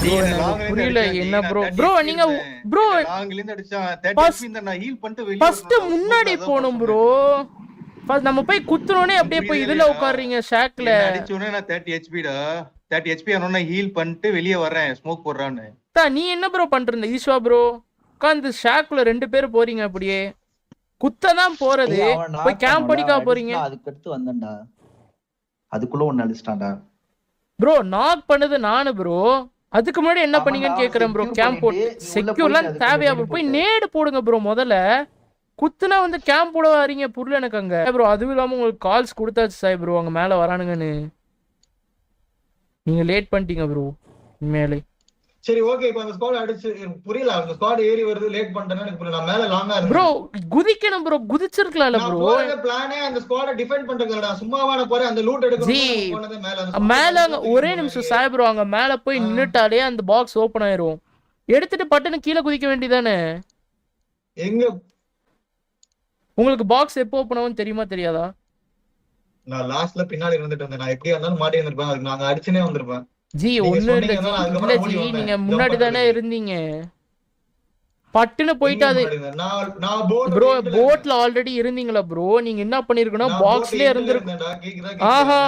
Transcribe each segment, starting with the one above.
Bro எனக்கு புரியல என்ன ப்ரோ ப்ரோ நீங்க ப்ரோ ஃபர்ஸ்ட் முன்னாடி போணும் ப்ரோ. நம்ம போய் குத்துனோனே அப்படியே போய் இதுல உட்காருறீங்க ஷாக்ல. அடிச்சோனே நான் 30 HP டா. 30 HP ஆனோனே ஹீல் பண்ணிட்டு வெளிய வரேன் ஸ்மோக் போடுறான்னு. நீ என்ன ப்ரோ பண்றீங்க ஈஸ்வா ப்ரோ? உட்காந்து ஷாக்ல 2 பேர் போறீங்க அப்படியே. குத்ததான் போறது. போய் கேம்ப் அடிக்க போறீங்க. அதுக்கு அடுத்து வந்தேன்டா. அதுக்குள்ள ஒன்னு அடிச்சிட்டான்டா. ப்ரோ நாக் பண்ணது நானு ப்ரோ. அதுக்கு முன்னாடி என்ன பண்ணீங்கன்னு கேக்குறேன் ப்ரோ. கேம்ப் போட்டு செக்யூர்லாம் தேவையா ப்ரோ? போய் நேடு போடுங்க ப்ரோ முதல்ல. குத்துனா வந்து கேம்ப் போட வரீங்க புரியல எனக்கு அங்க ப்ரோ. அதுவும் இல்லாம உங்களுக்கு கால்ஸ் கொடுத்தாச்சு சாய் ப்ரோ அங்க மேல வரானுங்கன்னு. நீங்க லேட் பண்ணிட்டீங்க ப்ரோ உண்மையிலே. சரி ஓகே இப்போ அந்த ஸ்குவாட் அடிச்சு புரியல. அந்த ஸ்குவாட் ஏறி வருது லேட் பண்ணிட்டேன்னு எனக்கு புரியல. நான் மேல லாங்கா இருக்கேன் ப்ரோ. குதிக்கணும் ப்ரோ. குதிச்சிருக்கலாம்ல ப்ரோ. நான் பிளானே அந்த ஸ்குவாட டிஃபெண்ட் பண்றதுலடா. சும்மாவான போறேன் அந்த லூட் எடுக்கணும் போனது மேல ஒரே நிமிஷம் சாய் ப்ரோ அங்க மேல போய் நின்னுட்டாலே அந்த பாக்ஸ் ஓபன் ஆயிரும். எடுத்துட்டு பட்டுன்னு கீழே குதிக்க வேண்டியதானே. எங்க உங்களுக்கு பாக்ஸ் எப்போ ஓபன் ஆகும் தெரியுமா தெரியாதா? நான் லாஸ்ட்ல பின்னாடி இருந்துட்டு இருந்தேன். நான் எப்படியா இருந்தாலும் மாட்டி இருந்திருப்பேன். அதுக்கு நாங்க அடிச்சுனே வந்திருப்பேன். ஜி ஒண்ணு இல்ல ஜி நீங்க முன்னாடி தானே இருந்தீங்க. பட்டுன்னு போயிட்டு அது ப்ரோ போட்ல ஆல்ரெடி இருந்தீங்களா ப்ரோ? நீங்க என்ன பண்ணிருக்கணும் பாக்ஸ்லயே இருந்திருக்கும். ஆஹா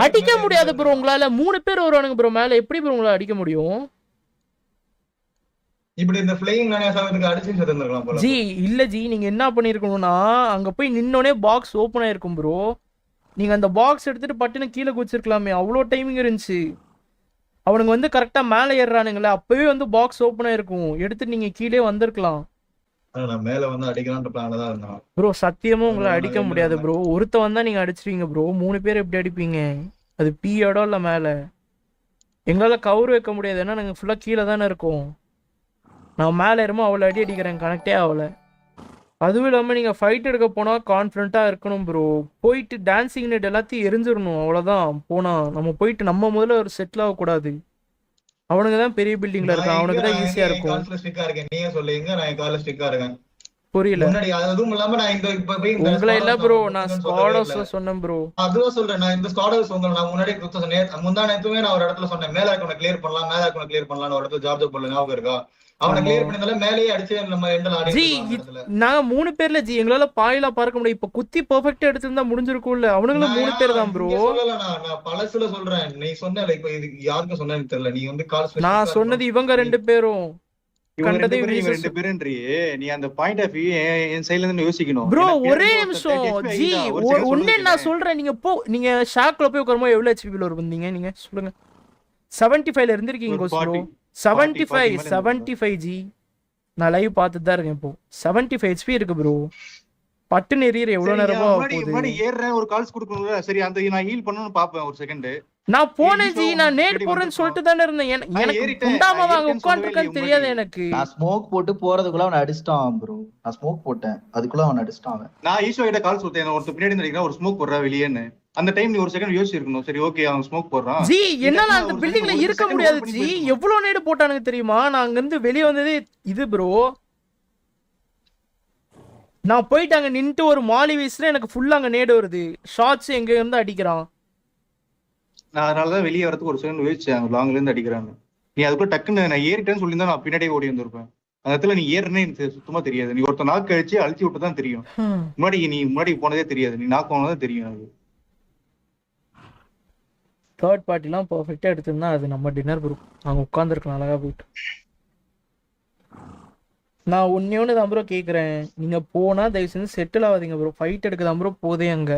அடிக்க முடியாது ப்ரோ உங்களால. 3 பேர் வருவானுங்க ப்ரோ மேல. எப்படி ப்ரோ உங்களால அடிக்க முடியும்? இப்படி இந்த ஃப்ளையிங் நானேசாவதுக்கு அடிச்சு செத்துறலாம் போல. ஜி இல்ல ஜி நீங்க என்ன பண்ணிருக்கணும்னா அங்க போய் நின்னோனே பாக்ஸ் ஓபன் ஆயிருக்கும் ப்ரோ. நீங்க அந்த பாக்ஸ் எடுத்துட்டு பட்டுன்னு கீழே குதிச்சிருக்கலாமே. அவ்வளோ டைமிங் இருந்துச்சு. அவனுங்க வந்து கரெக்டா மேலே ஏறுறானுங்களே அப்பவே வந்து பாக்ஸ் ஓபன் ஆயிருக்கும். எடுத்துட்டு நீங்க கீழே வந்திருக்கலாம். நான் மேல வந்து அடிக்கலாம்ன்ற பிளான்ல தான் இருந்தேன் ப்ரோ. சத்தியமா உங்களை அடிக்க முடியாது ப்ரோ. ஒருத்த வந்தா நீங்க அடிச்சிருவீங்க ப்ரோ. 3 பேர் எப்படி அடிப்பீங்க? அது பி இடம் இல்ல மேல. எங்களால கவர் வைக்க முடியாது. ஏன்னா நாங்க ஃபுல்லா கீழே தானே இருக்கோம். நான் மேலே இருமோ அவ்வளோ அடி அடிக்கிறேன். கனெக்டே ஆகல. அதுவும் இல்லாமல் நீங்கள் ஃபைட் எடுக்க போனால் கான்ஃபிடண்ட்டாக இருக்கணும் ப்ரோ. போயிட்டு டான்ஸிங் நெட் எல்லாத்தையும் எரிஞ்சிடணும் அவ்வளோதான். போனால் நம்ம போயிட்டு நம்ம முதல்ல ஒரு செட்டில் ஆகக்கூடாது. அவனுங்க தான் பெரிய பில்டிங்ல இருக்கான். அவனுக்கு தான் ஈஸியாக இருக்கும். புரியல. உங்களை இல்ல ப்ரோ நான் ஸ்குவாட் ஹவுஸ்ல சொன்னேன் ப்ரோ. அதுவும் சொல்றேன். நான் இந்த ஸ்குவாட் ஹவுஸ் உங்களை நான் முன்னாடி குத்த சொன்னேன். முந்தா நேத்துமே நான் ஒரு இடத்துல சொன்னேன் மேல இருக்கவனை கிளியர் பண்ணலாம் மேல இருக்கவனை கிளியர் பண்ணலாம் ஒரு இடத்துல ஜாப் பண்ணல ஞாபகம் இருக்கா? அவனை கிளியர் பண்ணதால மேலேயே அடிச்சு நம்ம எண்டல ஆடி. ஜி நாங்க 3 பேர்ல ஜி எங்களால பாயிலா பார்க்க முடியும். இப்ப குத்தி பெர்ஃபெக்ட்டா எடுத்திருந்தா முடிஞ்சிருக்கும்ல. அவனுங்களும் 3 பேர் தான் ப்ரோ. சொல்லல நான் பழசுல சொல்றேன். நீ சொன்னல இப்ப இது யாருக்கு சொன்னேன்னு தெரியல. நீ வந்து கால் நான் சொன்னது இவங்க 2 பேரும். கண்டதே 2 பேருன்றியே. நீ அந்த பாயிண்ட் ஆஃப் வியூ என் சைடுல இருந்து யோசிக்கணும் ப்ரோ. ஒரே நிமிஷம் ஜி ஒண்ணே நான் சொல்றேன். நீங்க ஷாக்ல போய் உட்காரும்போது எவ்வளவு HP ல வந்தீங்க நீங்க சொல்லுங்க. 75ல இருந்திருக்கீங்க ப்ரோ. 75 ஜி. நான் லைவ் பார்த்துட்டு தான் இருக்கேன் இப்போ. 75 HP இருக்கு ப்ரோ. பட்டு நெறியற எவ்வளவு நேரமா போகுது. முன்னாடி ஏறறேன் ஒரு கால்ஸ் கொடுக்கணும்ல. சரி அந்த நான் ஹீல் பண்ணனும் பாப்பேன் ஒரு செகண்ட். நான் போனேன் ஜி. நான் நேட் போறேன்னு சொல்லிட்டு தானே இருந்தேன். எனக்கு குண்டாம வாங்க உட்கார்ந்திருக்கான்னு தெரியாது எனக்கு. நான் ஸ்மோக் போட்டு போறதுக்குள்ள அவன் அடிச்சிட்டான் ப்ரோ. நான் ஸ்மோக் போட்டேன் அதுக்குள்ள அவன் அடிச்சிட்டான். நான் ஈஷோ கிட்ட கால்ஸ் கொடுத்தேன். ஒருத்தர் பின்னாடி நிக்கிறா ஒரு ஸ்மோக் போடுறா வெளியேன்னு. அந்த டைம் நீ ஒரு செகண்ட் யோசிச்சு இருக்கணும். சரி ஓகே அவன் ஸ்மோக் போடுறான். ஜி என்னால அந்த பில்டிங்ல இருக்க முடியாது ஜி. எவ்வளவு நேடு போட்டானுங்க தெரியுமா? நான் அங்க இருந்து வெளிய வந்ததே இது ப்ரோ. நான் போயிட்டு அங்க நின்னுட்டு ஒரு மாலி வீஸ்ல எனக்கு ஃபுல்லா அங்க நேடு வருது. ஷாட்ஸ் எங்க இருந்து அடிக்கிறான். நான் அதனாலதான் வெளியே வரதுக்கு ஒரு செகண்ட் யோசிச்சேன். லாங்ல இருந்து அடிக்கிறாங்க. நீ அதுக்குள்ள டக்குன்னு நான் ஏறிட்டேன்னு சொல்லியிருந்தா நான் பின்னாடியே ஓடி வந்திருப்பேன். அந்த இடத்துல நீ ஏறனே எனக்கு சுத்தமா தெரியாது. நீ ஒருத்த நாக்கு கழிச்சு அழிச்சு விட்டு தான் தெரியும். முன்னாடி போனதே தெரியாது. நீ நாக்கு போனதே தெரியும். அது தேர்ட் பார்ட்டிலாம் பர்ஃபெக்டா எடுத்திருந்தா அது நம்ம டின்னர் ப்ரோ. அங்க உட்காந்துருக்கலாம் அழகா போயிட்டு. நான் ஒன்னே தான் ப்ரோ கேட்குறேன். நீங்க போனா தயவு செஞ்சு செட்டில் ஆகாதீங்க ப்ரோ. ஃபைட் எடுக்க தான் ப்ரோ போதே அங்க.